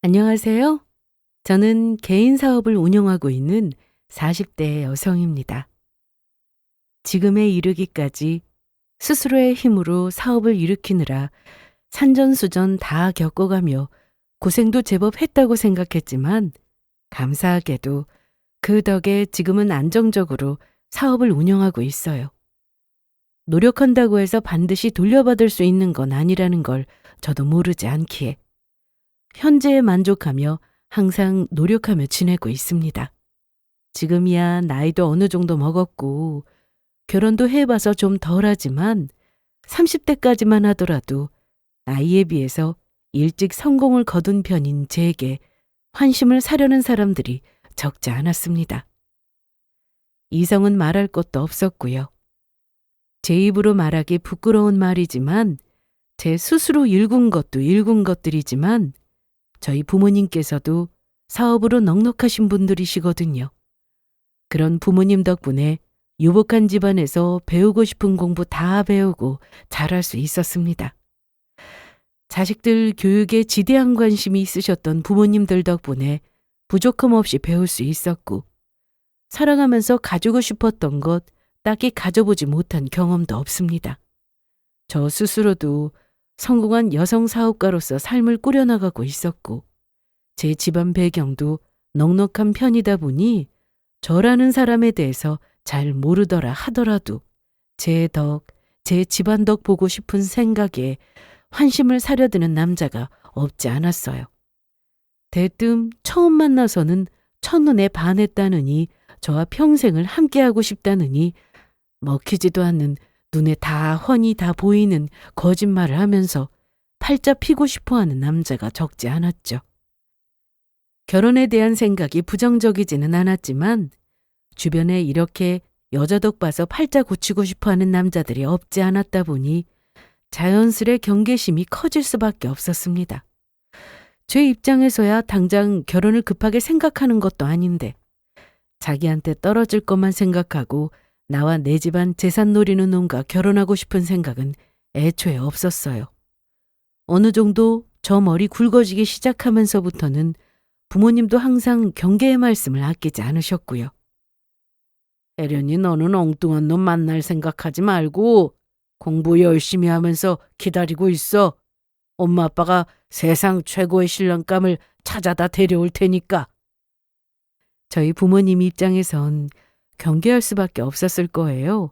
안녕하세요. 저는 개인 사업을 운영하고 있는 40대 여성입니다. 지금에 이르기까지 스스로의 힘으로 사업을 일으키느라 산전수전 다 겪어가며 고생도 제법 했다고 생각했지만 감사하게도 그 덕에 지금은 안정적으로 사업을 운영하고 있어요. 노력한다고 해서 반드시 돌려받을 수 있는 건 아니라는 걸 저도 모르지 않기에 현재에 만족하며 항상 노력하며 지내고 있습니다. 지금이야 나이도 어느 정도 먹었고 결혼도 해봐서 좀 덜하지만 30대까지만 하더라도 나이에 비해서 일찍 성공을 거둔 편인 제게 환심을 사려는 사람들이 적지 않았습니다. 이성은 말할 것도 없었고요. 제 입으로 말하기 부끄러운 말이지만 제 스스로 일군 것도 일군 것들이지만 저희 부모님께서도 사업으로 넉넉하신 분들이시거든요. 그런 부모님 덕분에 유복한 집안에서 배우고 싶은 공부 다 배우고 잘할 수 있었습니다. 자식들 교육에 지대한 관심이 있으셨던 부모님들 덕분에 부족함 없이 배울 수 있었고 살아가면서 가지고 싶었던 것 딱히 가져보지 못한 경험도 없습니다. 저 스스로도 성공한 여성 사업가로서 삶을 꾸려나가고 있었고 제 집안 배경도 넉넉한 편이다 보니 저라는 사람에 대해서 잘 모르더라 하더라도 제 덕, 제 집안 덕 보고 싶은 생각에 환심을 사려드는 남자가 없지 않았어요. 대뜸 처음 만나서는 첫눈에 반했다느니 저와 평생을 함께하고 싶다느니 먹히지도 않는 눈에 다 훤히 다 보이는 거짓말을 하면서 팔자 피고 싶어하는 남자가 적지 않았죠. 결혼에 대한 생각이 부정적이지는 않았지만 주변에 이렇게 여자 덕 봐서 팔자 고치고 싶어하는 남자들이 없지 않았다 보니 자연스레 경계심이 커질 수밖에 없었습니다. 제 입장에서야 당장 결혼을 급하게 생각하는 것도 아닌데 자기한테 떨어질 것만 생각하고 나와 내 집안 재산 노리는 놈과 결혼하고 싶은 생각은 애초에 없었어요. 어느 정도 저 머리 굵어지기 시작하면서부터는 부모님도 항상 경계의 말씀을 아끼지 않으셨고요. 혜련이 너는 엉뚱한 놈 만날 생각하지 말고 공부 열심히 하면서 기다리고 있어. 엄마 아빠가 세상 최고의 신랑감을 찾아다 데려올 테니까. 저희 부모님 입장에선 경계할 수밖에 없었을 거예요.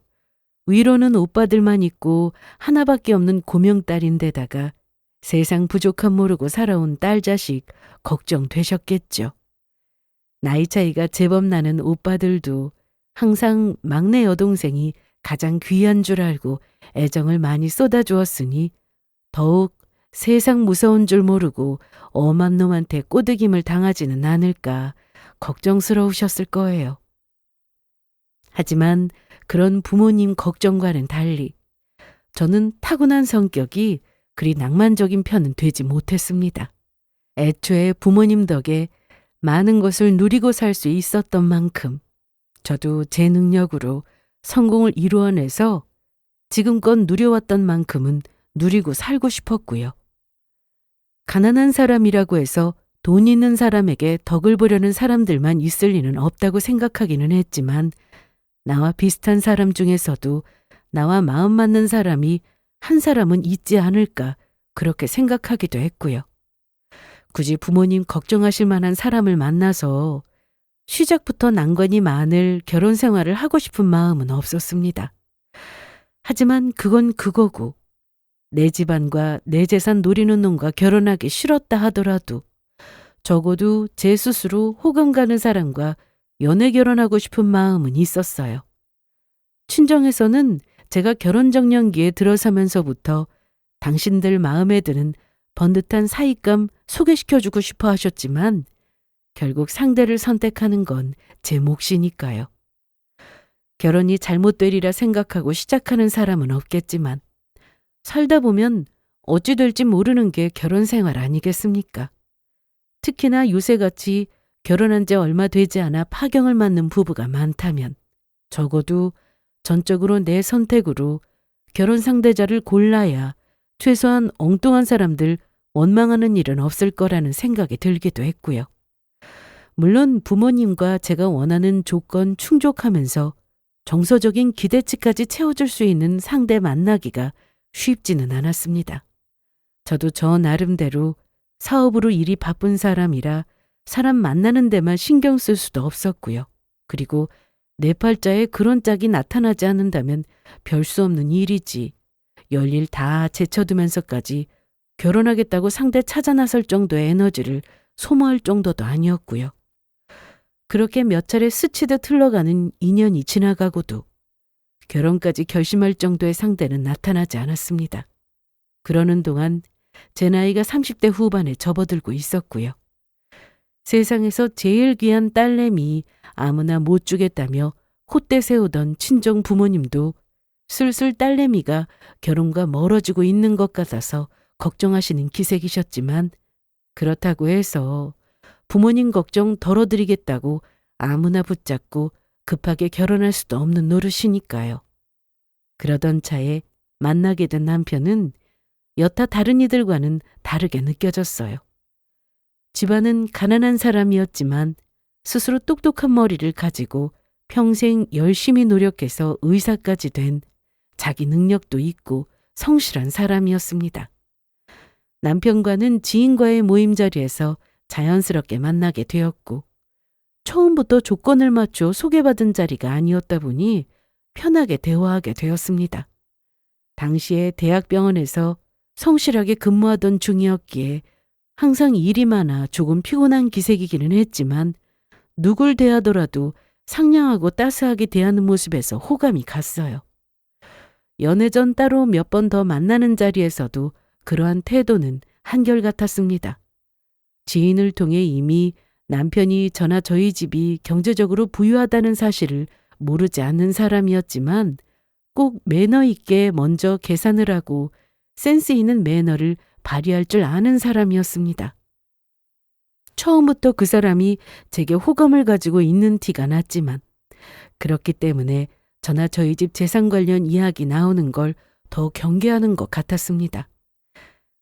위로는 오빠들만 있고 하나밖에 없는 고명딸인데다가 세상 부족함 모르고 살아온 딸 자식 걱정되셨겠죠. 나이 차이가 제법 나는 오빠들도 항상 막내 여동생이 가장 귀한 줄 알고 애정을 많이 쏟아주었으니 더욱 세상 무서운 줄 모르고 엄한 놈한테 꼬드김을 당하지는 않을까 걱정스러우셨을 거예요. 하지만 그런 부모님 걱정과는 달리 저는 타고난 성격이 그리 낭만적인 편은 되지 못했습니다. 애초에 부모님 덕에 많은 것을 누리고 살 수 있었던 만큼 저도 제 능력으로 성공을 이루어내서 지금껏 누려왔던 만큼은 누리고 살고 싶었고요. 가난한 사람이라고 해서 돈 있는 사람에게 덕을 보려는 사람들만 있을 리는 없다고 생각하기는 했지만 나와 비슷한 사람 중에서도 나와 마음 맞는 사람이 한 사람은 있지 않을까 그렇게 생각하기도 했고요. 굳이 부모님 걱정하실 만한 사람을 만나서 시작부터 난관이 많을 결혼 생활을 하고 싶은 마음은 없었습니다. 하지만 그건 그거고 내 집안과 내 재산 노리는 놈과 결혼하기 싫었다 하더라도 적어도 제 스스로 호감 가는 사람과 연애 결혼하고 싶은 마음은 있었어요. 친정에서는 제가 결혼 정년기에 들어서면서부터 당신들 마음에 드는 번듯한 사윗감 소개시켜주고 싶어 하셨지만 결국 상대를 선택하는 건 제 몫이니까요. 결혼이 잘못되리라 생각하고 시작하는 사람은 없겠지만 살다 보면 어찌 될지 모르는 게 결혼 생활 아니겠습니까? 특히나 요새같이 결혼한 지 얼마 되지 않아 파경을 맞는 부부가 많다면 적어도 전적으로 내 선택으로 결혼 상대자를 골라야 최소한 엉뚱한 사람들 원망하는 일은 없을 거라는 생각이 들기도 했고요. 물론 부모님과 제가 원하는 조건 충족하면서 정서적인 기대치까지 채워줄 수 있는 상대 만나기가 쉽지는 않았습니다. 저도 저 나름대로 사업으로 일이 바쁜 사람이라 사람 만나는 데만 신경 쓸 수도 없었고요. 그리고 내 팔자에 그런 짝이 나타나지 않는다면 별 수 없는 일이지. 열일 다 제쳐두면서까지 결혼하겠다고 상대 찾아 나설 정도의 에너지를 소모할 정도도 아니었고요. 그렇게 몇 차례 스치듯 흘러가는 2년이 지나가고도 결혼까지 결심할 정도의 상대는 나타나지 않았습니다. 그러는 동안 제 나이가 30대 후반에 접어들고 있었고요. 세상에서 제일 귀한 딸내미 아무나 못 주겠다며 콧대 세우던 친정 부모님도 슬슬 딸내미가 결혼과 멀어지고 있는 것 같아서 걱정하시는 기색이셨지만 그렇다고 해서 부모님 걱정 덜어드리겠다고 아무나 붙잡고 급하게 결혼할 수도 없는 노릇이니까요. 그러던 차에 만나게 된 남편은 여타 다른 이들과는 다르게 느껴졌어요. 집안은 가난한 사람이었지만 스스로 똑똑한 머리를 가지고 평생 열심히 노력해서 의사까지 된 자기 능력도 있고 성실한 사람이었습니다. 남편과는 지인과의 모임 자리에서 자연스럽게 만나게 되었고 처음부터 조건을 맞춰 소개받은 자리가 아니었다 보니 편하게 대화하게 되었습니다. 당시에 대학병원에서 성실하게 근무하던 중이었기에 항상 일이 많아 조금 피곤한 기색이기는 했지만 누굴 대하더라도 상냥하고 따스하게 대하는 모습에서 호감이 갔어요. 연애 전 따로 몇 번 더 만나는 자리에서도 그러한 태도는 한결같았습니다. 지인을 통해 이미 남편이 저나 저희 집이 경제적으로 부유하다는 사실을 모르지 않는 사람이었지만 꼭 매너 있게 먼저 계산을 하고 센스 있는 매너를 발휘할 줄 아는 사람이었습니다. 처음부터 그 사람이 제게 호감을 가지고 있는 티가 났지만 그렇기 때문에 저나 저희 집 재산 관련 이야기 나오는 걸 더 경계하는 것 같았습니다.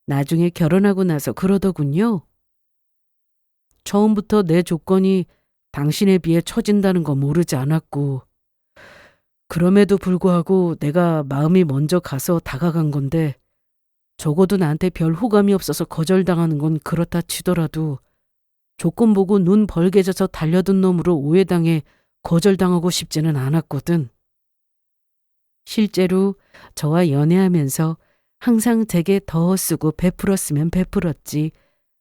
나중에 결혼하고 나서 그러더군요. 처음부터 내 조건이 당신에 비해 처진다는 거 모르지 않았고 그럼에도 불구하고 내가 마음이 먼저 가서 다가간 건데 적어도 나한테 별 호감이 없어서 거절당하는 건 그렇다 치더라도 조건 보고 눈 벌게져서 달려든 놈으로 오해당해 거절당하고 싶지는 않았거든. 실제로 저와 연애하면서 항상 제게 더 쓰고 베풀었으면 베풀었지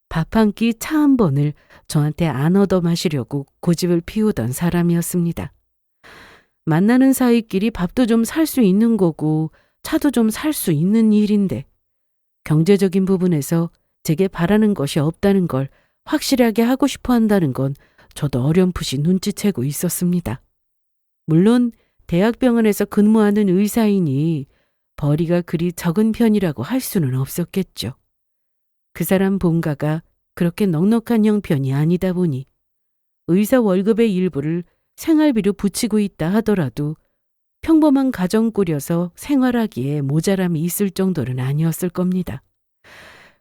밥 한 끼 차 한 번을 저한테 안 얻어 마시려고 고집을 피우던 사람이었습니다. 만나는 사이끼리 밥도 좀 살 수 있는 거고 차도 좀 살 수 있는 일인데 경제적인 부분에서 제게 바라는 것이 없다는 걸 확실하게 하고 싶어 한다는 건 저도 어렴풋이 눈치채고 있었습니다. 물론 대학병원에서 근무하는 의사이니 벌이가 그리 적은 편이라고 할 수는 없었겠죠. 그 사람 본가가 그렇게 넉넉한 형편이 아니다 보니 의사 월급의 일부를 생활비로 붙이고 있다 하더라도 평범한 가정 꾸려서 생활하기에 모자람이 있을 정도는 아니었을 겁니다.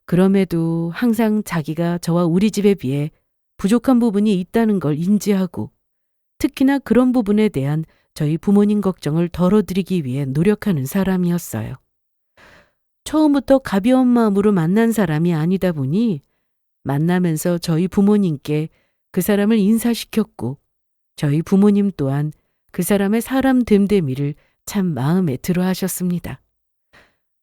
그럼에도 항상 자기가 저와 우리 집에 비해 부족한 부분이 있다는 걸 인지하고 특히나 그런 부분에 대한 저희 부모님 걱정을 덜어드리기 위해 노력하는 사람이었어요. 처음부터 가벼운 마음으로 만난 사람이 아니다 보니 만나면서 저희 부모님께 그 사람을 인사시켰고 저희 부모님 또한 그 사람의 사람 됨됨이를 참 마음에 들어 하셨습니다.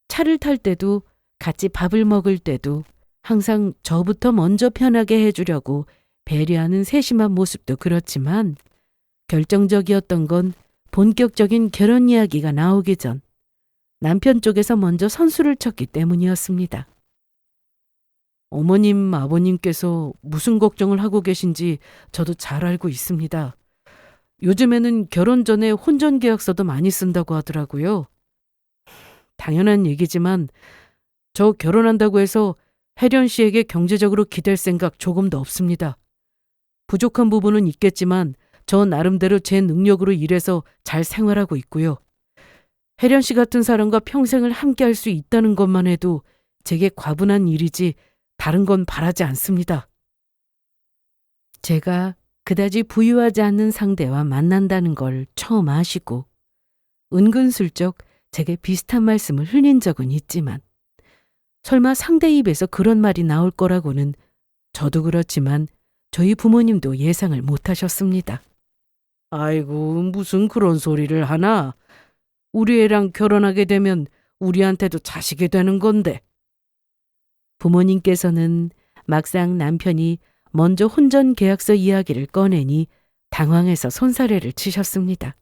차를 탈 때도 같이 밥을 먹을 때도 항상 저부터 먼저 편하게 해주려고 배려하는 세심한 모습도 그렇지만 결정적이었던 건 본격적인 결혼 이야기가 나오기 전 남편 쪽에서 먼저 선수를 쳤기 때문이었습니다. 어머님, 아버님께서 무슨 걱정을 하고 계신지 저도 잘 알고 있습니다. 요즘에는 결혼 전에 혼전 계약서도 많이 쓴다고 하더라고요. 당연한 얘기지만 저 결혼한다고 해서 혜련 씨에게 경제적으로 기댈 생각 조금도 없습니다. 부족한 부분은 있겠지만 저 나름대로 제 능력으로 일해서 잘 생활하고 있고요. 혜련 씨 같은 사람과 평생을 함께할 수 있다는 것만 해도 제게 과분한 일이지 다른 건 바라지 않습니다. 제가 그다지 부유하지 않는 상대와 만난다는 걸 처음 아시고 은근슬쩍 제게 비슷한 말씀을 흘린 적은 있지만 설마 상대 입에서 그런 말이 나올 거라고는 저도 그렇지만 저희 부모님도 예상을 못 하셨습니다. 아이고, 무슨 그런 소리를 하나? 우리 애랑 결혼하게 되면 우리한테도 자식이 되는 건데. 부모님께서는 막상 남편이 먼저 혼전 계약서 이야기를 꺼내니 당황해서 손사래를 치셨습니다.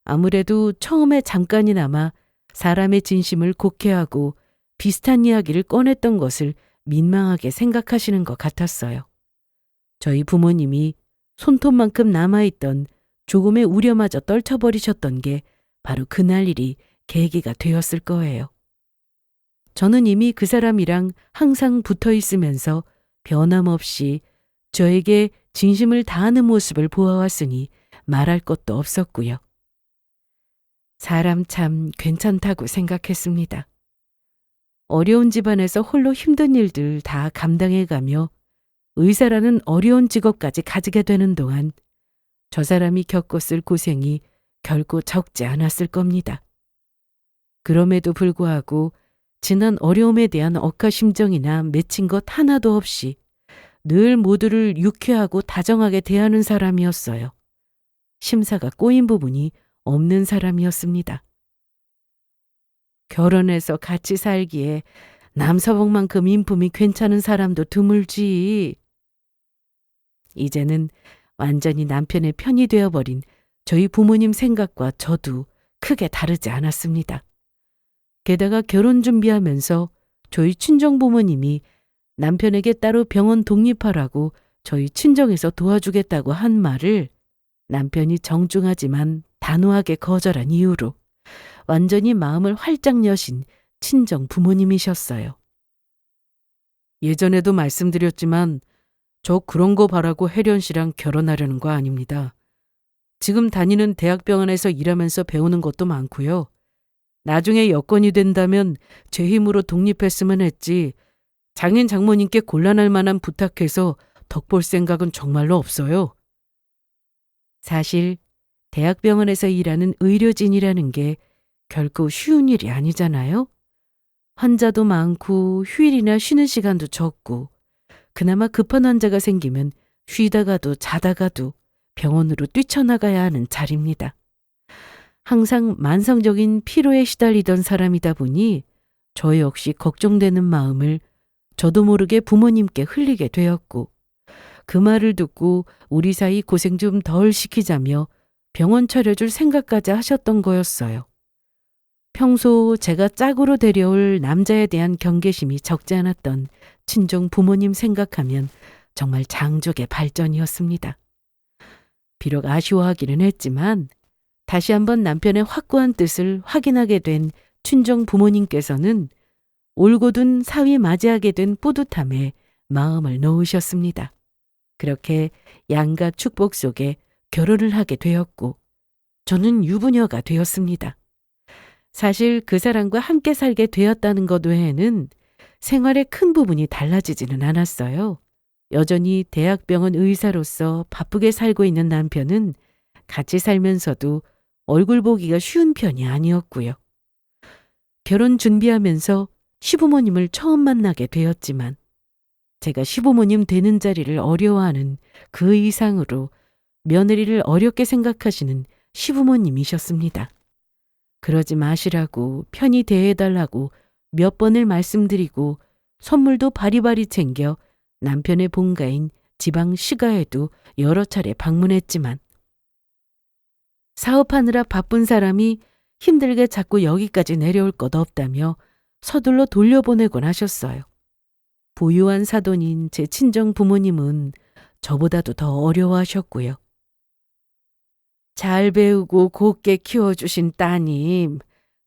아무래도 처음에 잠깐이나마 사람의 진심을 곡해하고 비슷한 이야기를 꺼냈던 것을 민망하게 생각하시는 것 같았어요. 저희 부모님이 손톱만큼 남아있던 조금의 우려마저 떨쳐버리셨던 게 바로 그날 일이 계기가 되었을 거예요. 저는 이미 그 사람이랑 항상 붙어 있으면서 변함없이 저에게 진심을 다하는 모습을 보아왔으니 말할 것도 없었고요. 사람 참 괜찮다고 생각했습니다. 어려운 집안에서 홀로 힘든 일들 다 감당해가며 의사라는 어려운 직업까지 가지게 되는 동안 저 사람이 겪었을 고생이 결코 적지 않았을 겁니다. 그럼에도 불구하고 지난 어려움에 대한 억하심정이나 맺힌 것 하나도 없이 늘 모두를 유쾌하고 다정하게 대하는 사람이었어요. 심사가 꼬인 부분이 없는 사람이었습니다. 결혼해서 같이 살기에 남서봉만큼 인품이 괜찮은 사람도 드물지. 이제는 완전히 남편의 편이 되어버린 저희 부모님 생각과 저도 크게 다르지 않았습니다. 게다가 결혼 준비하면서 저희 친정 부모님이 남편에게 따로 병원 독립하라고 저희 친정에서 도와주겠다고 한 말을 남편이 정중하지만 단호하게 거절한 이유로 완전히 마음을 활짝 여신 친정 부모님이셨어요. 예전에도 말씀드렸지만 저 그런 거 바라고 혜련 씨랑 결혼하려는 거 아닙니다. 지금 다니는 대학병원에서 일하면서 배우는 것도 많고요. 나중에 여건이 된다면 제 힘으로 독립했으면 했지 장인 장모님께 곤란할 만한 부탁해서 덕볼 생각은 정말로 없어요. 사실 대학병원에서 일하는 의료진이라는 게 결코 쉬운 일이 아니잖아요. 환자도 많고 휴일이나 쉬는 시간도 적고 그나마 급한 환자가 생기면 쉬다가도 자다가도 병원으로 뛰쳐나가야 하는 자리입니다. 항상 만성적인 피로에 시달리던 사람이다 보니 저 역시 걱정되는 마음을 저도 모르게 부모님께 흘리게 되었고 그 말을 듣고 우리 사이 고생 좀 덜 시키자며 병원 차려줄 생각까지 하셨던 거였어요. 평소 제가 짝으로 데려올 남자에 대한 경계심이 적지 않았던 친정 부모님 생각하면 정말 장족의 발전이었습니다. 비록 아쉬워하기는 했지만 다시 한번 남편의 확고한 뜻을 확인하게 된 친정 부모님께서는 올곧은 사위 맞이하게 된 뿌듯함에 마음을 놓으셨습니다. 그렇게 양가 축복 속에 결혼을 하게 되었고 저는 유부녀가 되었습니다. 사실 그 사람과 함께 살게 되었다는 것 외에는 생활의 큰 부분이 달라지지는 않았어요. 여전히 대학병원 의사로서 바쁘게 살고 있는 남편은 같이 살면서도 얼굴 보기가 쉬운 편이 아니었고요. 결혼 준비하면서 시부모님을 처음 만나게 되었지만 제가 시부모님 되는 자리를 어려워하는 그 이상으로 며느리를 어렵게 생각하시는 시부모님이셨습니다. 그러지 마시라고 편히 대해달라고 몇 번을 말씀드리고 선물도 바리바리 챙겨 남편의 본가인 지방 시가에도 여러 차례 방문했지만 사업하느라 바쁜 사람이 힘들게 자꾸 여기까지 내려올 것 없다며 서둘러 돌려보내곤 하셨어요. 부유한 사돈인 제 친정 부모님은 저보다도 더 어려워하셨고요. 잘 배우고 곱게 키워주신 따님,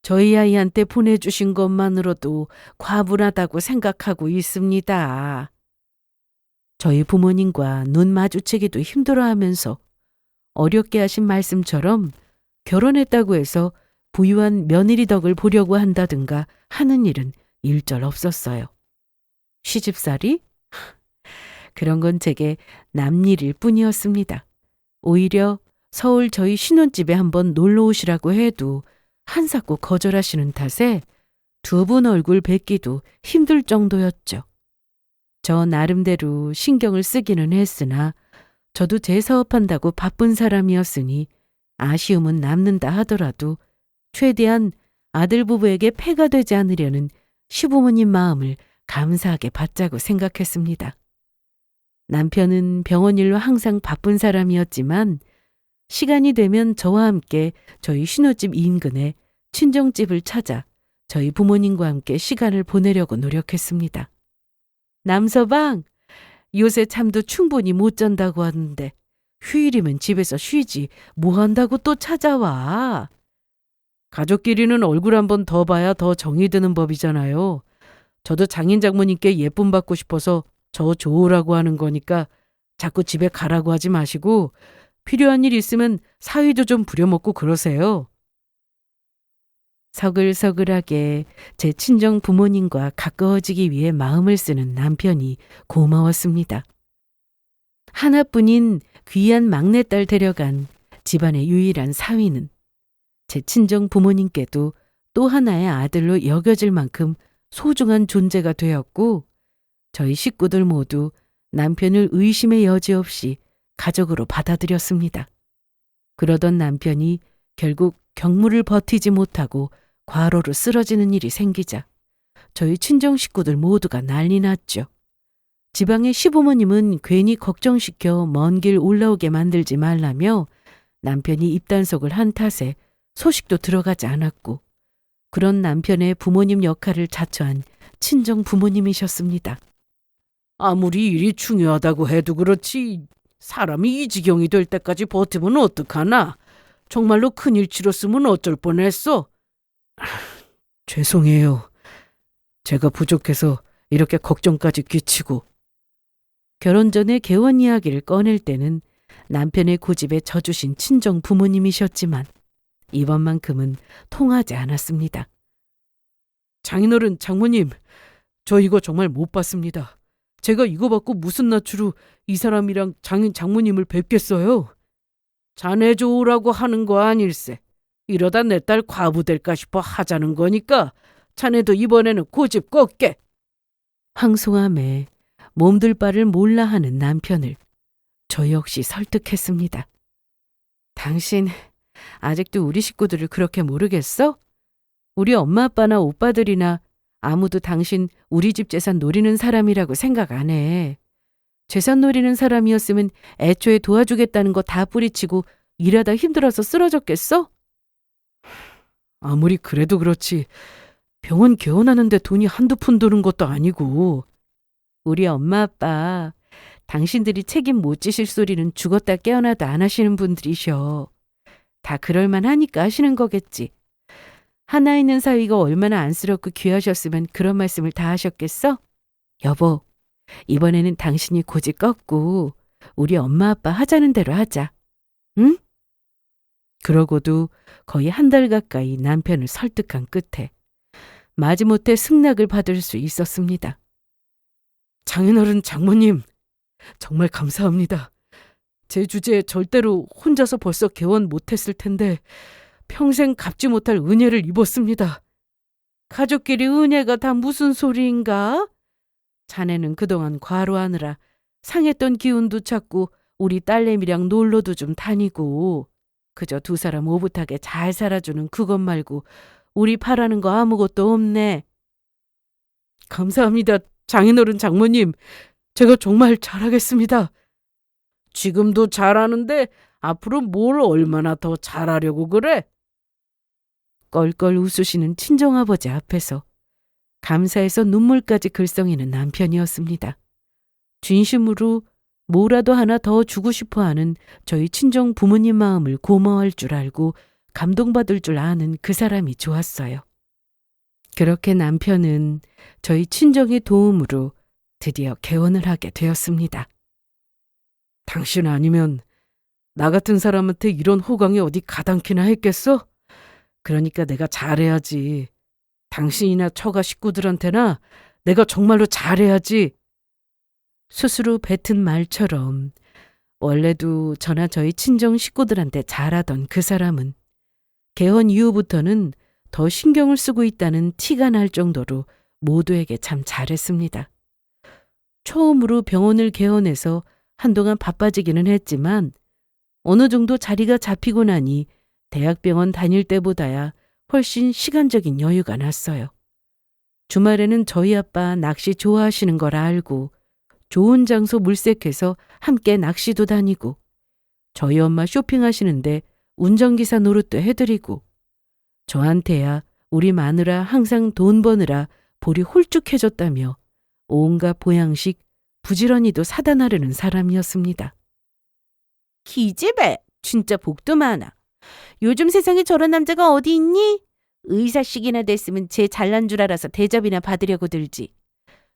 저희 아이한테 보내주신 것만으로도 과분하다고 생각하고 있습니다. 저희 부모님과 눈 마주치기도 힘들어하면서 어렵게 하신 말씀처럼 결혼했다고 해서 부유한 며느리 덕을 보려고 한다든가 하는 일은 일절 없었어요. 시집살이? 그런 건 제게 남일일 뿐이었습니다. 오히려 서울 저희 신혼집에 한번 놀러 오시라고 해도 한사코 거절하시는 탓에 두 분 얼굴 뵙기도 힘들 정도였죠. 저 나름대로 신경을 쓰기는 했으나 저도 제 사업한다고 바쁜 사람이었으니 아쉬움은 남는다 하더라도 최대한 아들 부부에게 폐가 되지 않으려는 시부모님 마음을 감사하게 받자고 생각했습니다. 남편은 병원 일로 항상 바쁜 사람이었지만 시간이 되면 저와 함께 저희 신혼집 인근에 친정집을 찾아 저희 부모님과 함께 시간을 보내려고 노력했습니다. 남서방, 요새 잠도 충분히 못 잔다고 하는데 휴일이면 집에서 쉬지 뭐 한다고 또 찾아와. 가족끼리는 얼굴 한 번 더 봐야 더 정이 드는 법이잖아요. 저도 장인 장모님께 예쁨 받고 싶어서 저 좋으라고 하는 거니까 자꾸 집에 가라고 하지 마시고 필요한 일 있으면 사위도 좀 부려먹고 그러세요. 서글서글하게 제 친정 부모님과 가까워지기 위해 마음을 쓰는 남편이 고마웠습니다. 하나뿐인 귀한 막내딸 데려간 집안의 유일한 사위는 제 친정 부모님께도 또 하나의 아들로 여겨질 만큼 소중한 존재가 되었고 저희 식구들 모두 남편을 의심의 여지 없이 가족으로 받아들였습니다. 그러던 남편이 결국 경무를 버티지 못하고 과로로 쓰러지는 일이 생기자 저희 친정 식구들 모두가 난리 났죠. 지방의 시부모님은 괜히 걱정시켜 먼 길 올라오게 만들지 말라며 남편이 입단속을 한 탓에 소식도 들어가지 않았고 그런 남편의 부모님 역할을 자처한 친정 부모님이셨습니다. 아무리 일이 중요하다고 해도 그렇지 사람이 이 지경이 될 때까지 버티면 어떡하나? 정말로 큰일 치렀으면 어쩔 뻔했어. 죄송해요. 제가 부족해서 이렇게 걱정까지 끼치고. 결혼 전에 개원 이야기를 꺼낼 때는 남편의 고집에 져주신 친정 부모님이셨지만 이번만큼은 통하지 않았습니다. 장인어른 장모님, 저 이거 정말 못 봤습니다. 제가 이거 받고 무슨 낯으로 이 사람이랑 장인 장모님을 뵙겠어요? 자네 좋으라고 하는 거 아닐세. 이러다 내 딸 과부 될까 싶어 하자는 거니까 자네도 이번에는 고집 꺾게. 황송함에 몸둘 바를 몰라 하는 남편을 저 역시 설득했습니다. 당신 아직도 우리 식구들을 그렇게 모르겠어? 우리 엄마 아빠나 오빠들이나 아무도 당신 우리 집 재산 노리는 사람이라고 생각 안 해. 재산 노리는 사람이었으면 애초에 도와주겠다는 거 다 뿌리치고 일하다 힘들어서 쓰러졌겠어? 아무리 그래도 그렇지 병원 개원하는데 돈이 한두 푼 드는 것도 아니고. 우리 엄마 아빠 당신들이 책임 못 지실 소리는 죽었다 깨어나도 안 하시는 분들이셔. 다 그럴만하니까 하시는 거겠지. 하나 있는 사위가 얼마나 안쓰럽고 귀하셨으면 그런 말씀을 다 하셨겠어? 여보, 이번에는 당신이 고집 꺾고 우리 엄마 아빠 하자는 대로 하자. 응? 그러고도 거의 한 달 가까이 남편을 설득한 끝에 마지못해 승낙을 받을 수 있었습니다. 장인어른 장모님, 정말 감사합니다. 제 주제에 절대로 혼자서 벌써 개원 못했을 텐데 평생 갚지 못할 은혜를 입었습니다. 가족끼리 은혜가 다 무슨 소리인가? 자네는 그동안 과로하느라 상했던 기운도 찾고 우리 딸내미랑 놀러도 좀 다니고 그저 두 사람 오붓하게 잘 살아주는 그것 말고 우리 바라는 거 아무것도 없네. 감사합니다. 장인어른 장모님, 제가 정말 잘하겠습니다. 지금도 잘하는데 앞으로 뭘 얼마나 더 잘하려고 그래? 껄껄 웃으시는 친정아버지 앞에서 감사해서 눈물까지 글썽이는 남편이었습니다. 진심으로 뭐라도 하나 더 주고 싶어하는 저희 친정 부모님 마음을 고마워할 줄 알고 감동받을 줄 아는 그 사람이 좋았어요. 그렇게 남편은 저희 친정의 도움으로 드디어 개원을 하게 되었습니다. 당신 아니면 나 같은 사람한테 이런 호강이 어디 가당키나 했겠어? 그러니까 내가 잘해야지. 당신이나 처가 식구들한테나 내가 정말로 잘해야지. 스스로 뱉은 말처럼 원래도 저나 저희 친정 식구들한테 잘하던 그 사람은 개헌 이후부터는 더 신경을 쓰고 있다는 티가 날 정도로 모두에게 참 잘했습니다. 처음으로 병원을 개원해서 한동안 바빠지기는 했지만 어느 정도 자리가 잡히고 나니 대학병원 다닐 때보다야 훨씬 시간적인 여유가 났어요. 주말에는 저희 아빠 낚시 좋아하시는 걸 알고 좋은 장소 물색해서 함께 낚시도 다니고 저희 엄마 쇼핑하시는데 운전기사 노릇도 해드리고 저한테야 우리 마누라 항상 돈 버느라 볼이 홀쭉해졌다며 온갖 보양식 부지런히도 사다 나르는 사람이었습니다. 기집애, 진짜 복도 많아. 요즘 세상에 저런 남자가 어디 있니? 의사식이나 됐으면 쟤 잘난 줄 알아서 대접이나 받으려고 들지.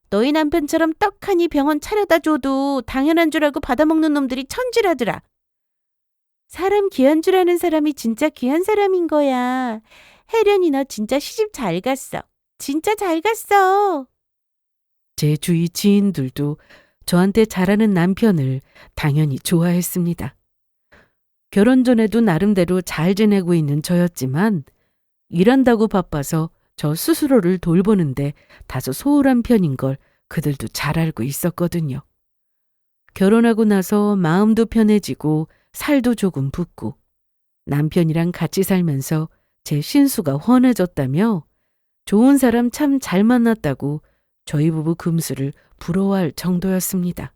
너희 남편처럼 떡하니 병원 차려다 줘도 당연한 줄 알고 받아먹는 놈들이 천지라더라. 사람 귀한 줄 아는 사람이 진짜 귀한 사람인 거야. 혜련이 너 진짜 시집 잘 갔어. 진짜 잘 갔어. 제 주위 지인들도 저한테 잘하는 남편을 당연히 좋아했습니다. 결혼 전에도 나름대로 잘 지내고 있는 저였지만 일한다고 바빠서 저 스스로를 돌보는데 다소 소홀한 편인 걸 그들도 잘 알고 있었거든요. 결혼하고 나서 마음도 편해지고 살도 조금 붙고 남편이랑 같이 살면서 제 신수가 훤해졌다며 좋은 사람 참 잘 만났다고 저희 부부 금수를 부러워할 정도였습니다.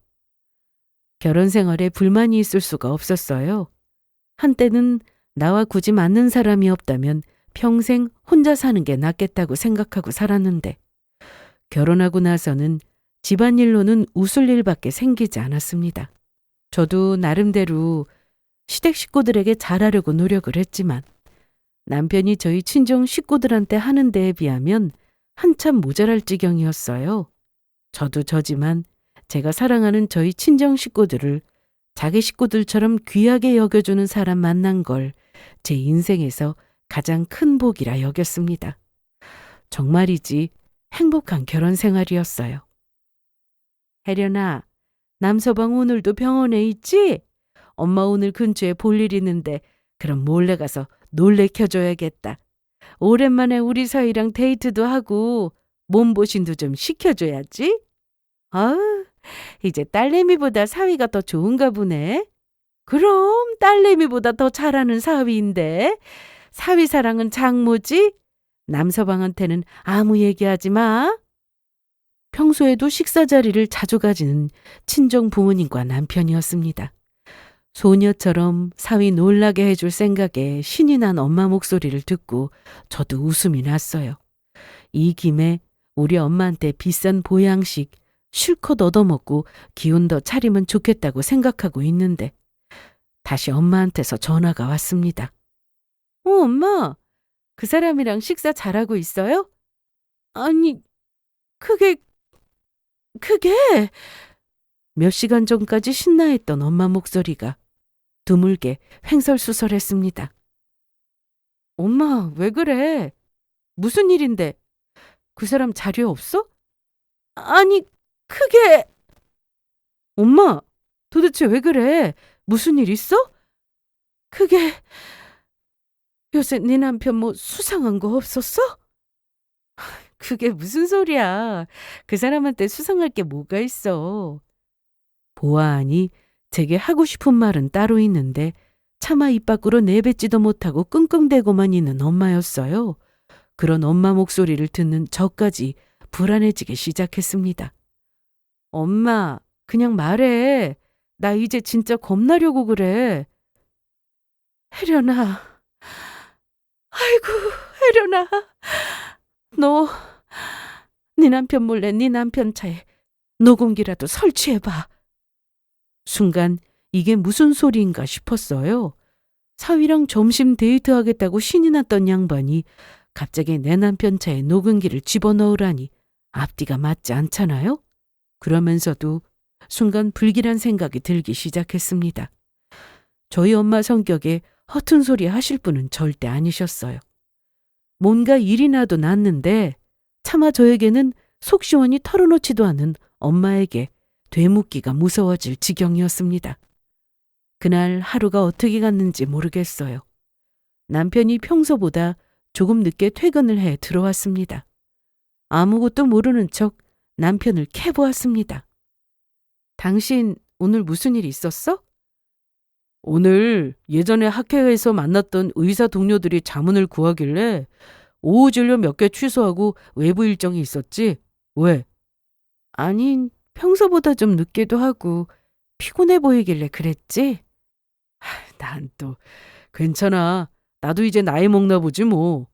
결혼 생활에 불만이 있을 수가 없었어요. 한때는 나와 굳이 맞는 사람이 없다면 평생 혼자 사는 게 낫겠다고 생각하고 살았는데 결혼하고 나서는 집안일로는 웃을 일밖에 생기지 않았습니다. 저도 나름대로 시댁 식구들에게 잘하려고 노력을 했지만 남편이 저희 친정 식구들한테 하는 데에 비하면 한참 모자랄 지경이었어요. 저도 저지만 제가 사랑하는 저희 친정 식구들을 자기 식구들처럼 귀하게 여겨주는 사람 만난 걸 제 인생에서 가장 큰 복이라 여겼습니다. 정말이지 행복한 결혼 생활이었어요. 혜련아, 남서방 오늘도 병원에 있지? 엄마 오늘 근처에 볼 일 있는데 그럼 몰래 가서 놀래켜줘야겠다. 오랜만에 우리 사이랑 데이트도 하고 몸보신도 좀 시켜줘야지. 아우, 이제 딸내미보다 사위가 더 좋은가 보네. 그럼 딸내미보다 더 잘하는 사위인데 사위 사랑은 장모지? 남서방한테는 아무 얘기하지 마. 평소에도 식사 자리를 자주 가지는 친정 부모님과 남편이었습니다. 소녀처럼 사위 놀라게 해줄 생각에 신이 난 엄마 목소리를 듣고 저도 웃음이 났어요. 이 김에 우리 엄마한테 비싼 보양식 실컷 얻어먹고 기운 더 차리면 좋겠다고 생각하고 있는데 다시 엄마한테서 전화가 왔습니다. 엄마, 그 사람이랑 식사 잘하고 있어요? 아니, 그게 몇 시간 전까지 신나했던 엄마 목소리가 드물게 횡설수설했습니다. 엄마, 왜 그래? 무슨 일인데? 그 사람 자료 없어? 아니, 엄마, 도대체 왜 그래? 무슨 일 있어? 요새 네 남편 뭐 수상한 거 없었어? 그게 무슨 소리야. 그 사람한테 수상할 게 뭐가 있어. 보아하니 제게 하고 싶은 말은 따로 있는데 차마 입 밖으로 내뱉지도 못하고 끙끙대고만 있는 엄마였어요. 그런 엄마 목소리를 듣는 저까지 불안해지기 시작했습니다. 엄마, 그냥 말해. 나 이제 진짜 겁나려고 그래. 혜련아. 아이고, 혜련아. 너 네 남편 몰래 네 남편 차에 녹음기라도 설치해봐. 순간 이게 무슨 소리인가 싶었어요. 사위랑 점심 데이트하겠다고 신이 났던 양반이 갑자기 내 남편 차에 녹음기를 집어넣으라니 앞뒤가 맞지 않잖아요? 그러면서도 순간 불길한 생각이 들기 시작했습니다. 저희 엄마 성격에 허튼 소리 하실 분은 절대 아니셨어요. 뭔가 일이 나도 났는데 차마 저에게는 속 시원히 털어놓지도 않은 엄마에게 되묻기가 무서워질 지경이었습니다. 그날 하루가 어떻게 갔는지 모르겠어요. 남편이 평소보다 조금 늦게 퇴근을 해 들어왔습니다. 아무것도 모르는 척 남편을 캐보았습니다. 당신 오늘 무슨 일 있었어? 오늘 예전에 학회에서 만났던 의사 동료들이 자문을 구하길래 오후 진료 몇 개 취소하고 외부 일정이 있었지? 왜? 아니, 평소보다 좀 늦기도 하고 피곤해 보이길래 그랬지? 난 또 괜찮아. 나도 이제 나이 먹나 보지 뭐.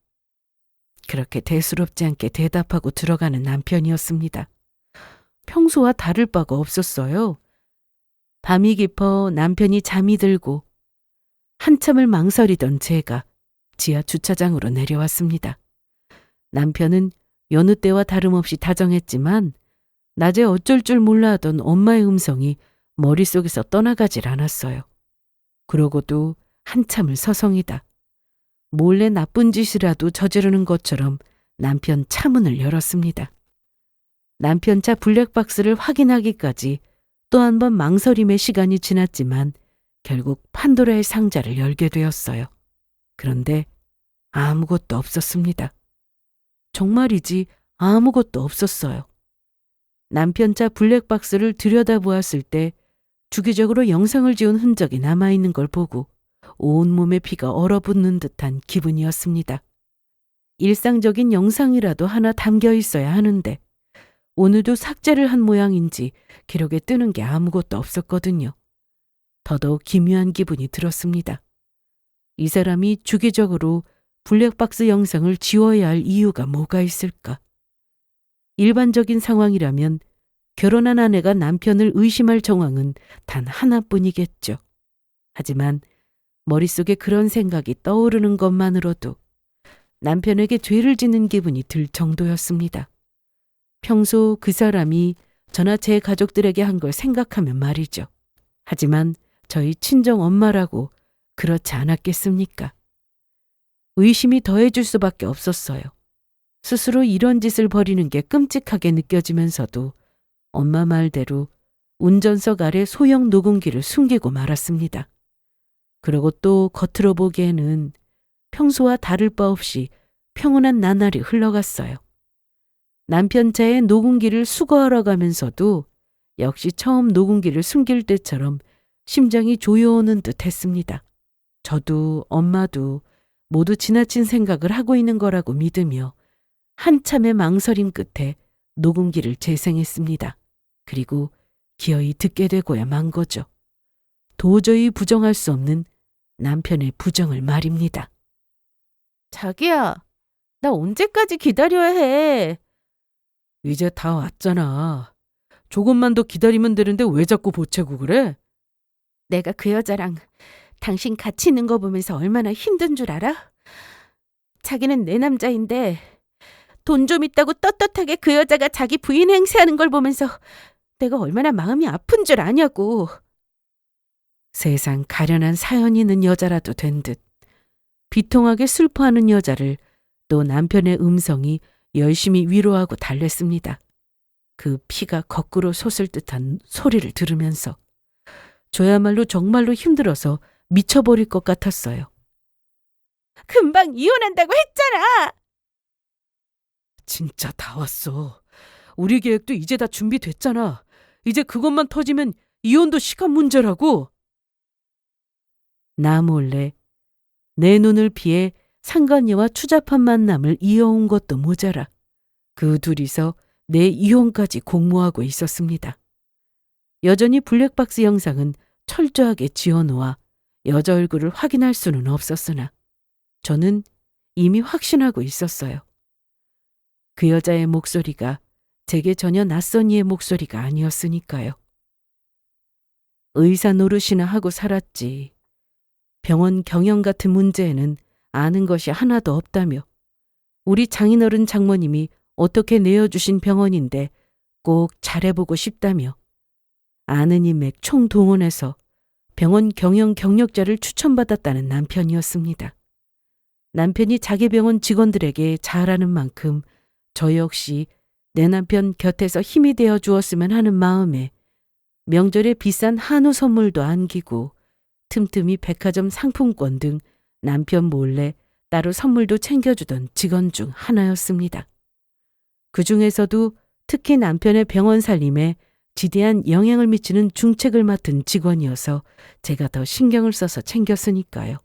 그렇게 대수롭지 않게 대답하고 들어가는 남편이었습니다. 평소와 다를 바가 없었어요. 밤이 깊어 남편이 잠이 들고 한참을 망설이던 제가 지하 주차장으로 내려왔습니다. 남편은 여느 때와 다름없이 다정했지만 낮에 어쩔 줄 몰라 하던 엄마의 음성이 머릿속에서 떠나가질 않았어요. 그러고도 한참을 서성이다. 몰래 나쁜 짓이라도 저지르는 것처럼 남편 차 문을 열었습니다. 남편 차 블랙박스를 확인하기까지 또 한 번 망설임의 시간이 지났지만 결국 판도라의 상자를 열게 되었어요. 그런데 아무것도 없었습니다. 정말이지 아무것도 없었어요. 남편 차 블랙박스를 들여다보았을 때 주기적으로 영상을 지운 흔적이 남아있는 걸 보고 온몸에 피가 얼어붙는 듯한 기분이었습니다. 일상적인 영상이라도 하나 담겨 있어야 하는데 오늘도 삭제를 한 모양인지 기록에 뜨는 게 아무것도 없었거든요. 더더욱 기묘한 기분이 들었습니다. 이 사람이 주기적으로 블랙박스 영상을 지워야 할 이유가 뭐가 있을까? 일반적인 상황이라면 결혼한 아내가 남편을 의심할 정황은 단 하나뿐이겠죠. 하지만 머릿속에 그런 생각이 떠오르는 것만으로도 남편에게 죄를 짓는 기분이 들 정도였습니다. 평소 그 사람이 저나 제 가족들에게 한 걸 생각하면 말이죠. 하지만 저희 친정 엄마라고 그렇지 않았겠습니까? 의심이 더해질 수밖에 없었어요. 스스로 이런 짓을 벌이는 게 끔찍하게 느껴지면서도 엄마 말대로 운전석 아래 소형 녹음기를 숨기고 말았습니다. 그리고 또 겉으로 보기에는 평소와 다를 바 없이 평온한 나날이 흘러갔어요. 남편 차에 녹음기를 수거하러 가면서도 역시 처음 녹음기를 숨길 때처럼 심장이 조여오는 듯 했습니다. 저도 엄마도 모두 지나친 생각을 하고 있는 거라고 믿으며 한참의 망설임 끝에 녹음기를 재생했습니다. 그리고 기어이 듣게 되고야 만 거죠. 도저히 부정할 수 없는 남편의 부정을 말입니다. 자기야, 나 언제까지 기다려야 해? 이제 다 왔잖아. 조금만 더 기다리면 되는데 왜 자꾸 보채고 그래? 내가 그 여자랑 당신 같이 있는 거 보면서 얼마나 힘든 줄 알아? 자기는 내 남자인데 돈 좀 있다고 떳떳하게 그 여자가 자기 부인 행세하는 걸 보면서 내가 얼마나 마음이 아픈 줄 아냐고. 세상 가련한 사연이 있는 여자라도 된 듯 비통하게 슬퍼하는 여자를 또 남편의 음성이 열심히 위로하고 달랬습니다. 그 피가 거꾸로 솟을 듯한 소리를 들으면서 저야말로 정말로 힘들어서 미쳐버릴 것 같았어요. 금방 이혼한다고 했잖아. 진짜 다 왔어. 우리 계획도 이제 다 준비됐잖아. 이제 그것만 터지면 이혼도 시간 문제라고. 나 몰래 내 눈을 피해 상간녀와 추잡한 만남을 이어온 것도 모자라 그 둘이서 내 이혼까지 공모하고 있었습니다. 여전히 블랙박스 영상은 철저하게 지워놓아 여자 얼굴을 확인할 수는 없었으나 저는 이미 확신하고 있었어요. 그 여자의 목소리가 제게 전혀 낯선 이의 목소리가 아니었으니까요. 의사 노릇이나 하고 살았지. 병원 경영 같은 문제에는 아는 것이 하나도 없다며 우리 장인어른 장모님이 어떻게 내어주신 병원인데 꼭 잘해보고 싶다며 아는 인맥 총동원해서 병원 경영 경력자를 추천받았다는 남편이었습니다. 남편이 자기 병원 직원들에게 잘하는 만큼 저 역시 내 남편 곁에서 힘이 되어 주었으면 하는 마음에 명절에 비싼 한우 선물도 안기고 틈틈이 백화점 상품권 등 남편 몰래 따로 선물도 챙겨주던 직원 중 하나였습니다. 그 중에서도 특히 남편의 병원 살림에 지대한 영향을 미치는 중책을 맡은 직원이어서 제가 더 신경을 써서 챙겼으니까요.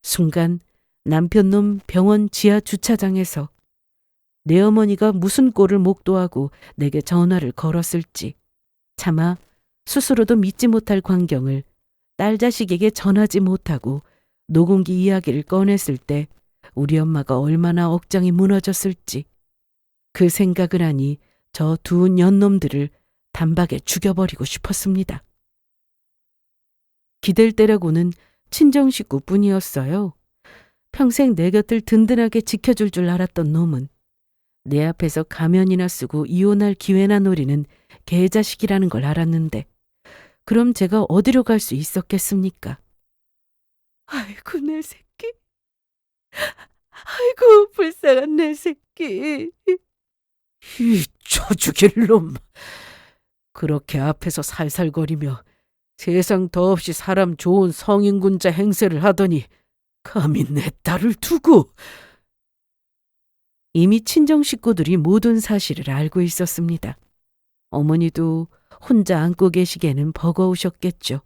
순간 남편 놈 병원 지하 주차장에서 내 어머니가 무슨 꼴을 목도하고 내게 전화를 걸었을지 차마 스스로도 믿지 못할 광경을 딸 자식에게 전하지 못하고 녹음기 이야기를 꺼냈을 때 우리 엄마가 얼마나 억장이 무너졌을지 그 생각을 하니 저 두 년놈들을 단박에 죽여버리고 싶었습니다. 기댈 때라고는 친정 식구뿐이었어요. 평생 내 곁을 든든하게 지켜줄 줄 알았던 놈은 내 앞에서 가면이나 쓰고 이혼할 기회나 노리는 개자식이라는 걸 알았는데 그럼 제가 어디로 갈 수 있었겠습니까? 아이고 내 새끼. 아이고 불쌍한 내 새끼. 이 쳐죽일 놈. 그렇게 앞에서 살살거리며 세상 더없이 사람 좋은 성인군자 행세를 하더니 감히 내 딸을 두고. 이미 친정 식구들이 모든 사실을 알고 있었습니다. 어머니도 혼자 안고 계시기에는 버거우셨겠죠.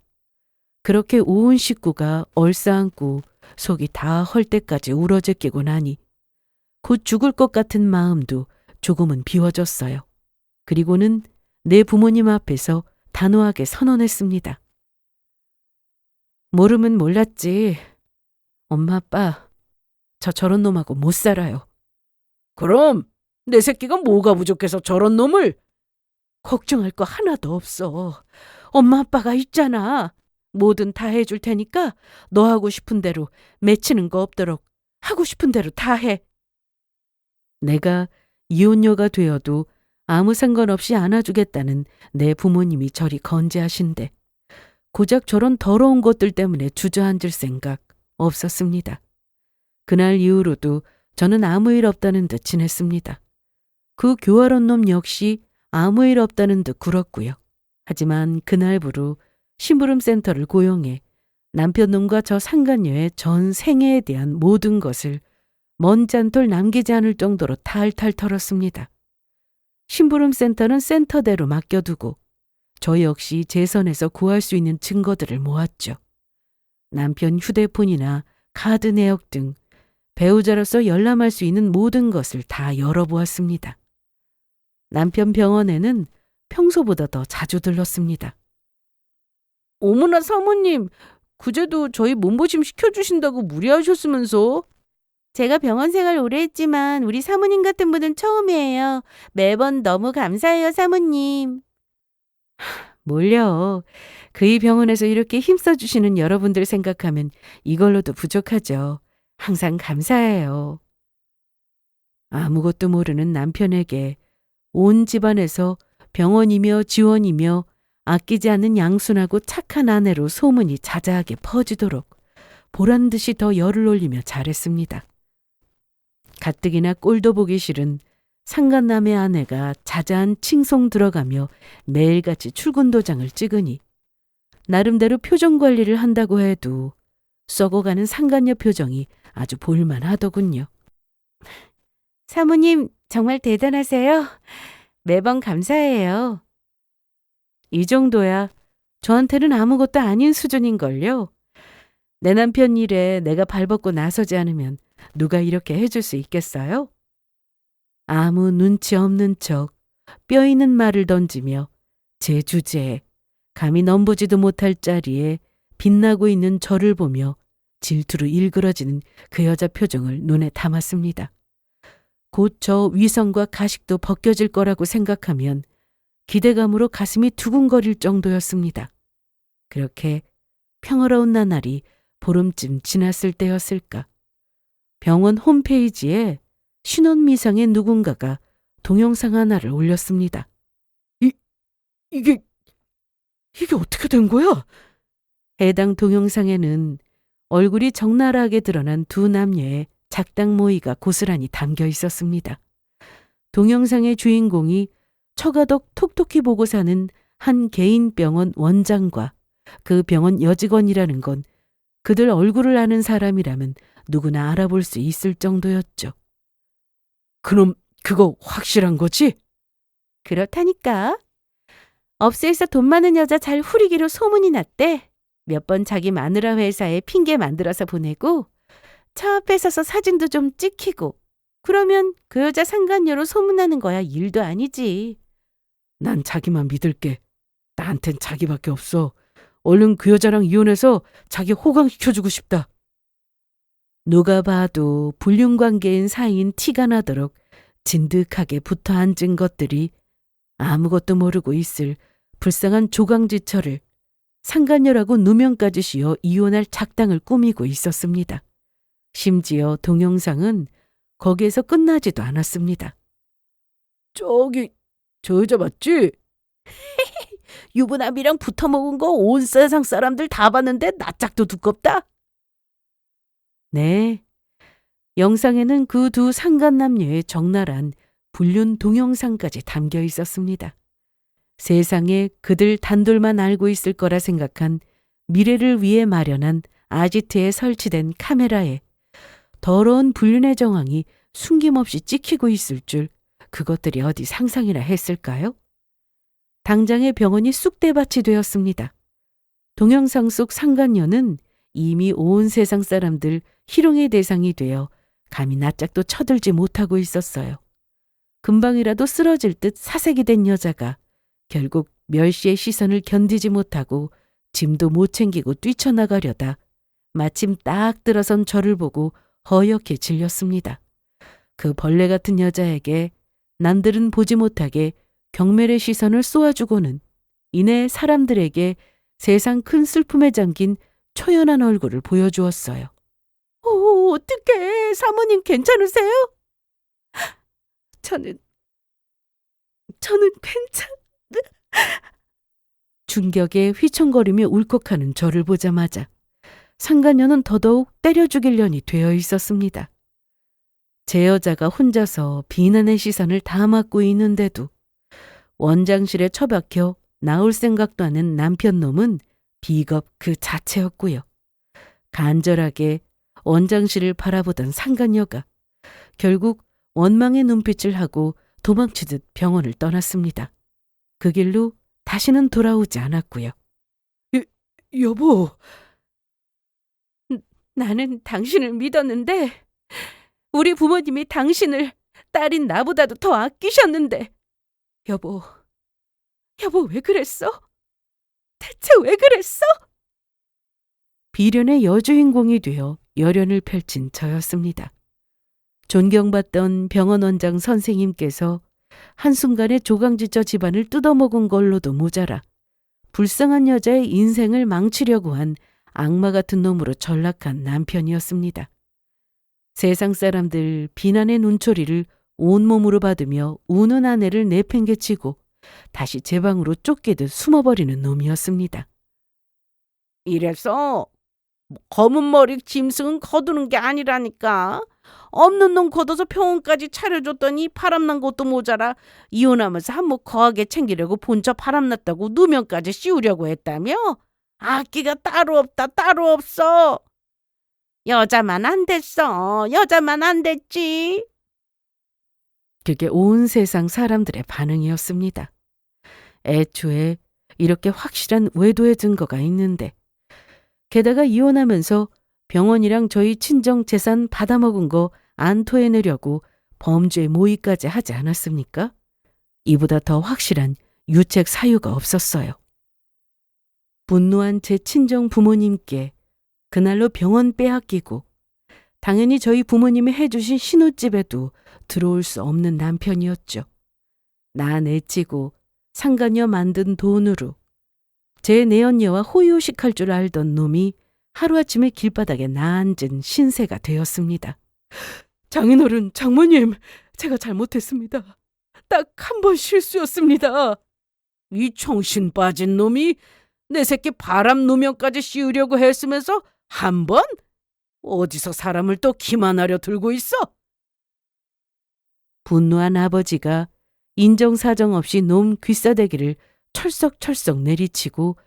그렇게 온 식구가 얼싸안고 속이 다 헐 때까지 울어제끼고 나니 곧 죽을 것 같은 마음도 조금은 비워졌어요. 그리고는 내 부모님 앞에서 단호하게 선언했습니다. 모르면 몰랐지. 엄마 아빠 저 저런 놈하고 못 살아요. 그럼 내 새끼가 뭐가 부족해서 저런 놈을? 걱정할 거 하나도 없어. 엄마 아빠가 있잖아. 뭐든 다 해줄 테니까 너 하고 싶은 대로 맺히는 거 없도록 하고 싶은 대로 다 해. 내가 이혼녀가 되어도 아무 상관없이 안아주겠다는 내 부모님이 저리 건재하신데 고작 저런 더러운 것들 때문에 주저앉을 생각 없었습니다. 그날 이후로도 저는 아무 일 없다는 듯 지냈습니다. 그 교활한 놈 역시 아무 일 없다는 듯 굴었고요. 하지만 그날부로 심부름센터를 고용해 남편 놈과 저 상간녀의 전 생애에 대한 모든 것을 먼 잔돌 남기지 않을 정도로 탈탈 털었습니다. 심부름센터는 센터대로 맡겨두고 저 역시 제 선에서 구할 수 있는 증거들을 모았죠. 남편 휴대폰이나 카드 내역 등 배우자로서 열람할 수 있는 모든 것을 다 열어보았습니다. 남편 병원에는 평소보다 더 자주 들렀습니다. 어머나 사모님, 그제도 저희 몸보심 시켜주신다고 무리하셨으면서. 제가 병원 생활 오래 했지만 우리 사모님 같은 분은 처음이에요. 매번 너무 감사해요, 사모님. 뭘요. 그이 병원에서 이렇게 힘써주시는 여러분들 생각하면 이걸로도 부족하죠. 항상 감사해요. 아무것도 모르는 남편에게 온 집안에서 병원이며 지원이며 아끼지 않는 양순하고 착한 아내로 소문이 자자하게 퍼지도록 보란듯이 더 열을 올리며 잘했습니다. 가뜩이나 꼴도 보기 싫은 상간남의 아내가 자자한 칭송 들어가며 매일같이 출근 도장을 찍으니 나름대로 표정 관리를 한다고 해도 썩어가는 상간녀 표정이 아주 볼만하더군요. 사모님 정말 대단하세요. 매번 감사해요. 이 정도야 저한테는 아무것도 아닌 수준인걸요. 내 남편 일에 내가 발벗고 나서지 않으면 누가 이렇게 해줄 수 있겠어요? 아무 눈치 없는 척 뼈 있는 말을 던지며 제 주제에 감히 넘보지도 못할 자리에 빛나고 있는 저를 보며 질투로 일그러지는 그 여자 표정을 눈에 담았습니다. 곧 저 위선과 가식도 벗겨질 거라고 생각하면 기대감으로 가슴이 두근거릴 정도였습니다. 그렇게 평화로운 나날이 보름쯤 지났을 때였을까. 병원 홈페이지에 신원미상의 누군가가 동영상 하나를 올렸습니다. 이게 어떻게 된 거야? 해당 동영상에는 얼굴이 적나라하게 드러난 두 남녀의 작당 모이가 고스란히 담겨 있었습니다. 동영상의 주인공이 처가덕 톡톡히 보고 사는 한 개인 병원 원장과 그 병원 여직원이라는 건 그들 얼굴을 아는 사람이라면 누구나 알아볼 수 있을 정도였죠. 그럼 그거 확실한 거지? 그렇다니까. 업소에서 돈 많은 여자 잘 후리기로 소문이 났대. 몇 번 자기 마누라 회사에 핑계 만들어서 보내고 차 앞에 서서 사진도 좀 찍히고 그러면 그 여자 상간녀로 소문나는 거야. 일도 아니지. 난 자기만 믿을게. 나한텐 자기밖에 없어. 얼른 그 여자랑 이혼해서 자기 호강시켜주고 싶다. 누가 봐도 불륜관계인 사이인 티가 나도록 진득하게 붙어 앉은 것들이 아무것도 모르고 있을 불쌍한 조강지처를 상간녀라고 누명까지 씌워 이혼할 작당을 꾸미고 있었습니다. 심지어 동영상은 거기에서 끝나지도 않았습니다. 저기 저 여자 맞지? 유부남이랑 붙어먹은 거 온 세상 사람들 다 봤는데 낯짝도 두껍다? 네. 영상에는 그 두 상간남녀의 적나라한 불륜 동영상까지 담겨 있었습니다. 세상에 그들 단둘만 알고 있을 거라 생각한 미래를 위해 마련한 아지트에 설치된 카메라에 더러운 불륜의 정황이 숨김없이 찍히고 있을 줄 그것들이 어디 상상이나 했을까요? 당장의 병원이 쑥대밭이 되었습니다. 동영상 속 상간녀는 이미 온 세상 사람들 희롱의 대상이 되어 감히 낯짝도 쳐들지 못하고 있었어요. 금방이라도 쓰러질 듯 사색이 된 여자가 결국 멸시의 시선을 견디지 못하고 짐도 못 챙기고 뛰쳐나가려다 마침 딱 들어선 저를 보고 허옇게 질렸습니다. 그 벌레 같은 여자에게 남들은 보지 못하게 경멸의 시선을 쏘아주고는 이내 사람들에게 세상 큰 슬픔에 잠긴 초연한 얼굴을 보여주었어요. 오, 어떡해. 사모님 괜찮으세요? 저는 충격에 휘청거리며 울컥하는 저를 보자마자 상간녀는 더더욱 때려 죽이려니 되어 있었습니다. 제 여자가 혼자서 비난의 시선을 다 막고 있는데도 원장실에 처박혀 나올 생각도 하는 남편 놈은 비겁 그 자체였고요. 간절하게 원장실을 바라보던 상간녀가 결국 원망의 눈빛을 하고 도망치듯 병원을 떠났습니다. 그 길로 다시는 돌아오지 않았고요. 여보. 나는 당신을 믿었는데 우리 부모님이 당신을 딸인 나보다도 더 아끼셨는데 여보 왜 그랬어? 대체 왜 그랬어? 비련의 여주인공이 되어 열연을 펼친 저였습니다. 존경받던 병원 원장 선생님께서 한순간에 조강지처 집안을 뜯어먹은 걸로도 모자라 불쌍한 여자의 인생을 망치려고 한 악마 같은 놈으로 전락한 남편이었습니다. 세상 사람들 비난의 눈초리를 온몸으로 받으며 우는 아내를 내팽개치고 다시 제 방으로 쫓기듯 숨어버리는 놈이었습니다. 이래서 검은 머리 짐승은 거두는 게 아니라니까. 없는 놈 걷어서 병원까지 차려줬더니 바람난 것도 모자라 이혼하면서 한몫 거하게 챙기려고 본처 바람났다고 누명까지 씌우려고 했다며? 악기가 따로 없다 따로 없어. 여자만 안 됐어. 여자만 안 됐지. 그게 온 세상 사람들의 반응이었습니다. 애초에 이렇게 확실한 외도의 증거가 있는데 게다가 이혼하면서 병원이랑 저희 친정 재산 받아먹은 거 안 토해내려고 범죄 모의까지 하지 않았습니까? 이보다 더 확실한 유책 사유가 없었어요. 분노한 제 친정 부모님께 그날로 병원 빼앗기고 당연히 저희 부모님이 해주신 신혼집에도 들어올 수 없는 남편이었죠. 나 내치고 상간녀 만든 돈으로 제 내연녀와 호의호식할 줄 알던 놈이 하루아침에 길바닥에 나앉은 신세가 되었습니다. 장인어른, 장모님, 제가 잘못했습니다. 딱 한 번 실수였습니다. 이 정신 빠진 놈이 내 새끼 바람 누명까지 씌우려고 했으면서 한 번? 어디서 사람을 또 기만하려 들고 있어? 분노한 아버지가 인정사정 없이 놈 귀싸대기를 철썩철썩 내리치고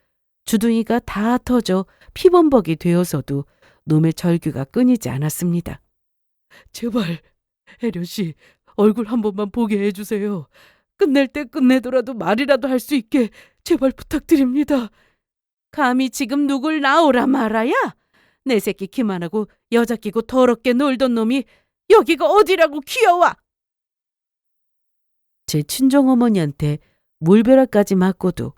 주둥이가 다 터져 피범벅이 되어서도 놈의 절규가 끊이지 않았습니다. 제발 혜련 씨 얼굴 한 번만 보게 해주세요. 끝낼 때 끝내더라도 말이라도 할 수 있게 제발 부탁드립니다. 감히 지금 누굴 나오라 말아야? 내 새끼 기만하고 여자 끼고 더럽게 놀던 놈이 여기가 어디라고 귀여워! 제 친정어머니한테 물벼락까지 맞고도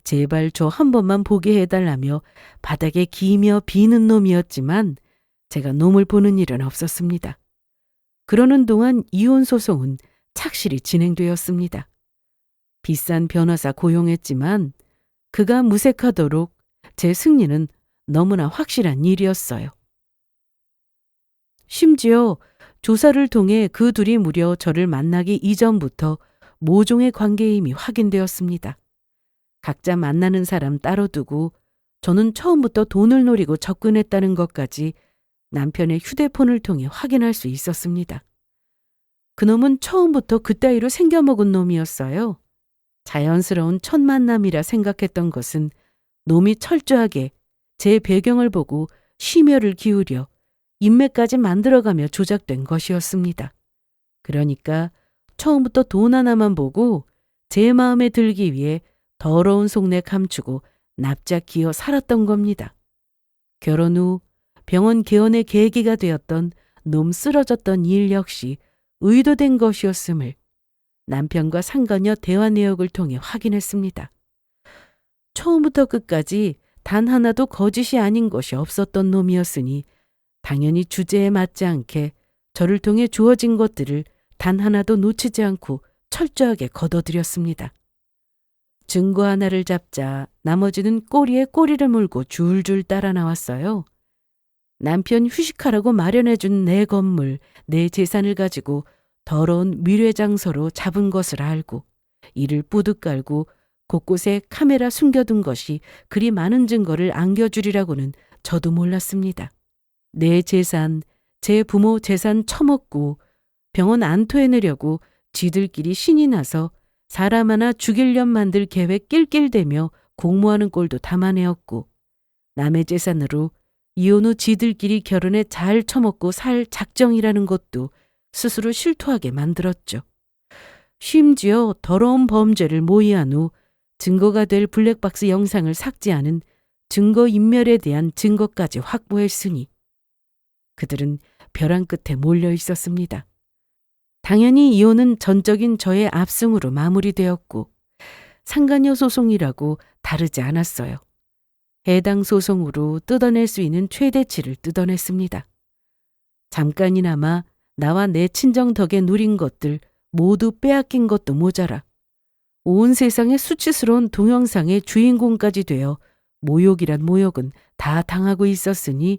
제발 저 한 번만 보게 해달라며 바닥에 기며 비는 놈이었지만 제가 놈을 보는 일은 없었습니다. 그러는 동안 이혼 소송은 착실히 진행되었습니다. 비싼 변호사 고용했지만 그가 무색하도록 제 승리는 너무나 확실한 일이었어요. 심지어 조사를 통해 그 둘이 무려 저를 만나기 이전부터 모종의 관계임이 확인되었습니다. 각자 만나는 사람 따로 두고 저는 처음부터 돈을 노리고 접근했다는 것까지 남편의 휴대폰을 통해 확인할 수 있었습니다. 그놈은 처음부터 그따위로 생겨먹은 놈이었어요. 자연스러운 첫 만남이라 생각했던 것은 놈이 철저하게 제 배경을 보고 심혈을 기울여 인맥까지 만들어가며 조작된 것이었습니다. 그러니까 처음부터 돈 하나만 보고 제 마음에 들기 위해 더러운 속내 감추고 납작 기어 살았던 겁니다. 결혼 후 병원 개원의 계기가 되었던 놈 쓰러졌던 일 역시 의도된 것이었음을 남편과 상간녀 대화 내역을 통해 확인했습니다. 처음부터 끝까지 단 하나도 거짓이 아닌 것이 없었던 놈이었으니 당연히 주제에 맞지 않게 저를 통해 주어진 것들을 단 하나도 놓치지 않고 철저하게 걷어들였습니다. 증거 하나를 잡자 나머지는 꼬리에 꼬리를 물고 줄줄 따라 나왔어요. 남편 휴식하라고 마련해준 내 건물, 내 재산을 가지고 더러운 미래장소로 잡은 것을 알고 이를 뿌듯 깔고 곳곳에 카메라 숨겨둔 것이 그리 많은 증거를 안겨주리라고는 저도 몰랐습니다. 내 재산, 제 부모 재산 처먹고 병원 안 토해내려고 지들끼리 신이 나서 사람 하나 죽이려 만들 계획 낄낄대며 공모하는 꼴도 담아내었고 남의 재산으로 이혼 후 지들끼리 결혼에 잘 처먹고 살 작정이라는 것도 스스로 실토하게 만들었죠. 심지어 더러운 범죄를 모의한 후 증거가 될 블랙박스 영상을 삭제하는 증거인멸에 대한 증거까지 확보했으니 그들은 벼랑 끝에 몰려 있었습니다. 당연히 이혼은 전적인 저의 압승으로 마무리되었고 상간녀 소송이라고 다르지 않았어요. 해당 소송으로 뜯어낼 수 있는 최대치를 뜯어냈습니다. 잠깐이나마 나와 내 친정 덕에 누린 것들 모두 빼앗긴 것도 모자라 온 세상의 수치스러운 동영상의 주인공까지 되어 모욕이란 모욕은 다 당하고 있었으니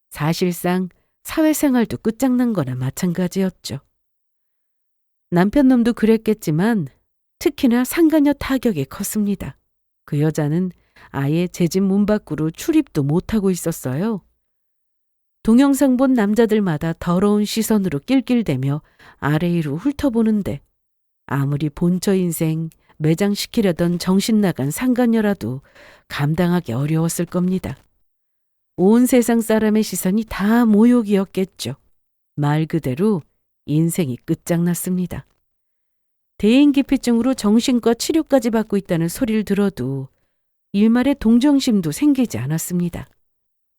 사실상 사회생활도 끝장난 거나 마찬가지였죠. 남편 놈도 그랬겠지만 특히나 상간녀 타격이 컸습니다. 그 여자는 아예 제 집 문 밖으로 출입도 못하고 있었어요. 동영상 본 남자들마다 더러운 시선으로 낄낄대며 아래 위로 훑어보는데 아무리 본처 인생 매장시키려던 정신 나간 상간녀라도 감당하기 어려웠을 겁니다. 온 세상 사람의 시선이 다 모욕이었겠죠. 말 그대로 인생이 끝장났습니다. 대인기피증으로 정신과 치료까지 받고 있다는 소리를 들어도 일말의 동정심도 생기지 않았습니다.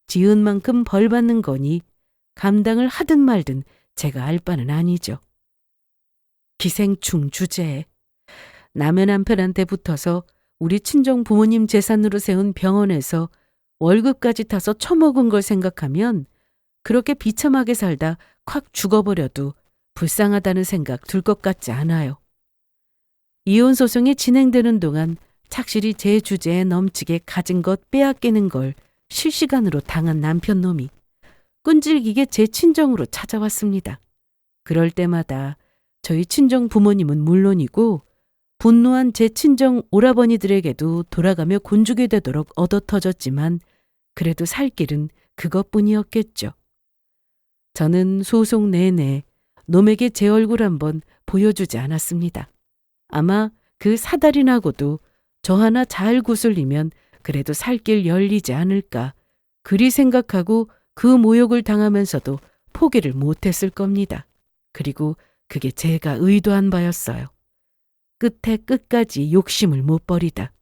지은 만큼 벌 받는 거니 감당을 하든 말든 제가 알 바는 아니죠. 기생충 주제에 남의 남편한테 붙어서 우리 친정 부모님 재산으로 세운 병원에서 월급까지 타서 처먹은 걸 생각하면 그렇게 비참하게 살다 콱 죽어버려도 불쌍하다는 생각 들 것 같지 않아요. 이혼 소송이 진행되는 동안 착실히 제 주제에 넘치게 가진 것 빼앗기는 걸 실시간으로 당한 남편 놈이 끈질기게 제 친정으로 찾아왔습니다. 그럴 때마다 저희 친정 부모님은 물론이고 분노한 제 친정 오라버니들에게도 돌아가며 곤죽이 되도록 얻어터졌지만 그래도 살 길은 그것뿐이었겠죠. 저는 소송 내내 놈에게 제 얼굴 한번 보여주지 않았습니다. 아마 그 사달인하고도 저 하나 잘 구슬리면 그래도 살 길 열리지 않을까 그리 생각하고 그 모욕을 당하면서도 포기를 못했을 겁니다. 그리고 그게 제가 의도한 바였어요. 끝에 끝까지 욕심을 못 버리다.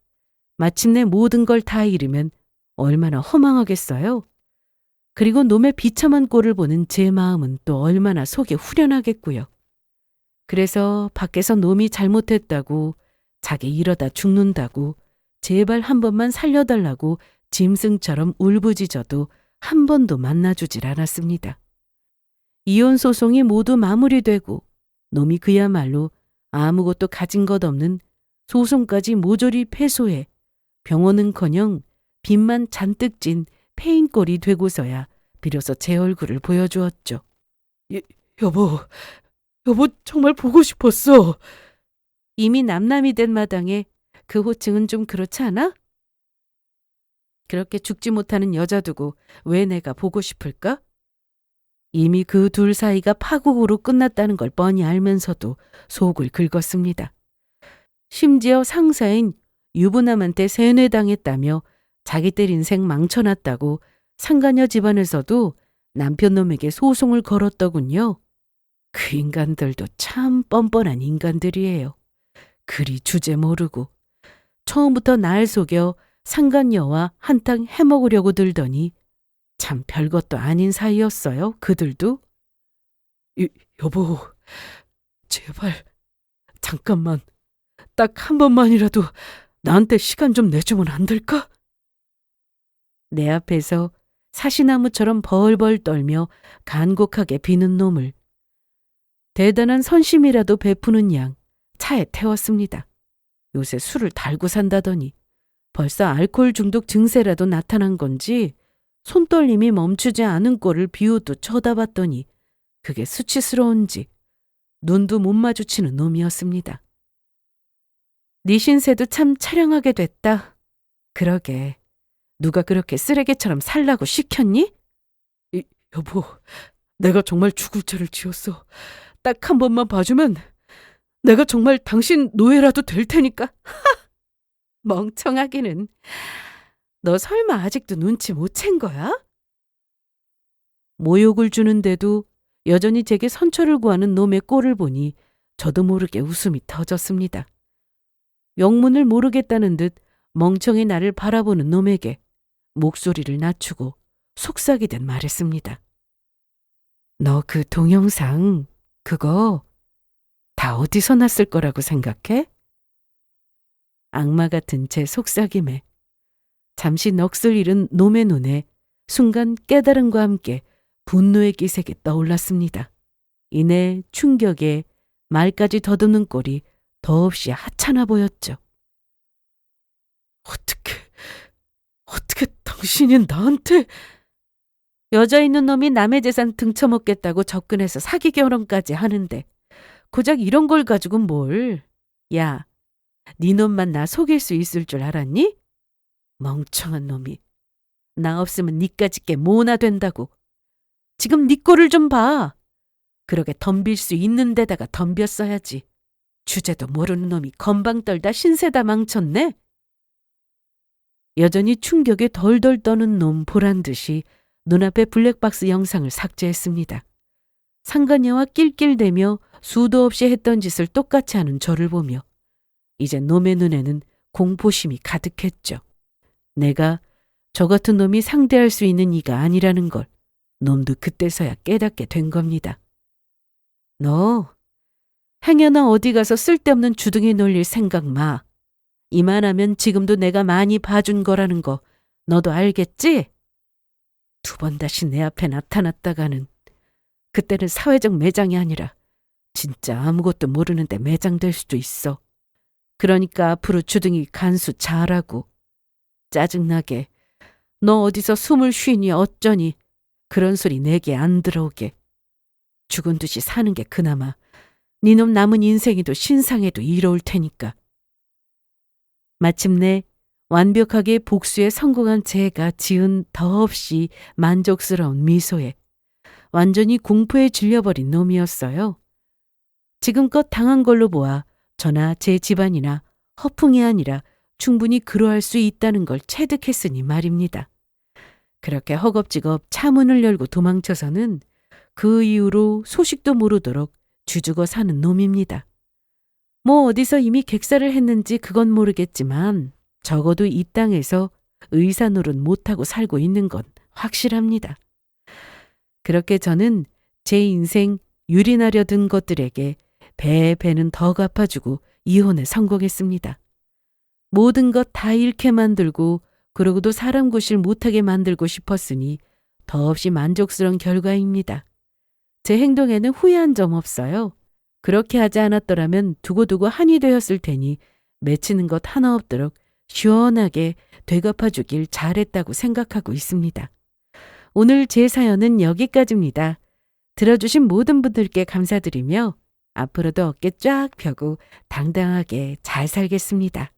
마침내 모든 걸 다 잃으면 얼마나 허망하겠어요. 그리고 놈의 비참한 꼴을 보는 제 마음은 또 얼마나 속이 후련하겠고요. 그래서 밖에서 놈이 잘못했다고 자기 이러다 죽는다고 제발 한 번만 살려달라고 짐승처럼 울부짖어도 한 번도 만나주질 않았습니다. 이혼 소송이 모두 마무리되고 놈이 그야말로 아무것도 가진 것 없는 소송까지 모조리 패소해 병원은커녕 빚만 잔뜩 진 폐인꼴이 되고서야 비로소 제 얼굴을 보여주었죠. 여보 정말 보고 싶었어. 이미 남남이 된 마당에 그 호칭은 좀 그렇지 않아? 그렇게 죽지 못하는 여자 두고 왜 내가 보고 싶을까? 이미 그 둘 사이가 파국으로 끝났다는 걸 뻔히 알면서도 속을 긁었습니다. 심지어 상사인 유부남한테 세뇌당했다며 자기들 인생 망쳐놨다고 상가녀 집안에서도 남편놈에게 소송을 걸었더군요. 그 인간들도 참 뻔뻔한 인간들이에요. 그리 주제 모르고 처음부터 날 속여 상간녀와 한탕 해먹으려고 들더니 참 별것도 아닌 사이였어요. 그들도. 여보, 제발 잠깐만 딱 한 번만이라도 나한테 시간 좀 내주면 안 될까? 내 앞에서 사시나무처럼 벌벌 떨며 간곡하게 비는 놈을 대단한 선심이라도 베푸는 양 차에 태웠습니다. 요새 술을 달고 산다더니 벌써 알코올 중독 증세라도 나타난 건지 손떨림이 멈추지 않은 꼴을 비웃듯 쳐다봤더니 그게 수치스러운지 눈도 못 마주치는 놈이었습니다. 네 신세도 참 차량하게 됐다. 그러게 누가 그렇게 쓰레기처럼 살라고 시켰니? 여보, 내가 정말 죽을 죄를 지었어. 딱 한 번만 봐주면 내가 정말 당신 노예라도 될 테니까. 멍청하기는. 너 설마 아직도 눈치 못 챈 거야? 모욕을 주는데도 여전히 제게 선처를 구하는 놈의 꼴을 보니 저도 모르게 웃음이 터졌습니다. 영문을 모르겠다는 듯 멍청히 나를 바라보는 놈에게 목소리를 낮추고 속삭이듯 말했습니다. 너 그 동영상 그거 다 어디서 났을 거라고 생각해? 악마 같은 제 속삭임에 잠시 넋을 잃은 놈의 눈에 순간 깨달음과 함께 분노의 기색이 떠올랐습니다. 이내 충격에 말까지 더듬는 꼴이 더없이 하찮아 보였죠. 어떻게 당신이 나한테... 여자 있는 놈이 남의 재산 등쳐먹겠다고 접근해서 사기 결혼까지 하는데 고작 이런 걸 가지고 뭘... 야, 네 놈만 나 속일 수 있을 줄 알았니? 멍청한 놈이. 나 없으면 니까짓 게 뭐나 된다고. 지금 네 꼴을 좀 봐. 그러게 덤빌 수 있는 데다가 덤볐어야지. 주제도 모르는 놈이 건방 떨다 신세다 망쳤네. 여전히 충격에 덜덜 떠는 놈 보란 듯이 눈앞에 블랙박스 영상을 삭제했습니다. 상간녀와 낄낄대며 수도 없이 했던 짓을 똑같이 하는 저를 보며 이제 놈의 눈에는 공포심이 가득했죠. 내가 저 같은 놈이 상대할 수 있는 이가 아니라는 걸 놈도 그때서야 깨닫게 된 겁니다. 너 행여나 어디 가서 쓸데없는 주둥이 놀릴 생각 마. 이만하면 지금도 내가 많이 봐준 거라는 거 너도 알겠지? 두 번 다시 내 앞에 나타났다가는 그때는 사회적 매장이 아니라 진짜 아무것도 모르는데 매장될 수도 있어. 그러니까 앞으로 주둥이 간수 잘하고 짜증나게 너 어디서 숨을 쉬니 어쩌니 그런 소리 내게 안 들어오게. 죽은 듯이 사는 게 그나마 니놈 남은 인생에도 신상에도 이로울 테니까. 마침내 완벽하게 복수에 성공한 제가 지은 더없이 만족스러운 미소에 완전히 공포에 질려버린 놈이었어요. 지금껏 당한 걸로 보아 저나 제 집안이나 허풍이 아니라 충분히 그러할 수 있다는 걸 체득했으니 말입니다. 그렇게 허겁지겁 차문을 열고 도망쳐서는 그 이후로 소식도 모르도록 주죽어 사는 놈입니다. 뭐 어디서 이미 객사를 했는지 그건 모르겠지만 적어도 이 땅에서 의사 노릇 못하고 살고 있는 건 확실합니다. 그렇게 저는 제 인생 유린하려 든 것들에게 배의 배는 더 갚아주고 이혼에 성공했습니다. 모든 것 다 잃게 만들고 그러고도 사람 구실 못하게 만들고 싶었으니 더없이 만족스러운 결과입니다. 제 행동에는 후회한 점 없어요. 그렇게 하지 않았더라면 두고두고 한이 되었을 테니 맺히는 것 하나 없도록 시원하게 되갚아주길 잘했다고 생각하고 있습니다. 오늘 제 사연은 여기까지입니다. 들어주신 모든 분들께 감사드리며 앞으로도 어깨 쫙 펴고 당당하게 잘 살겠습니다.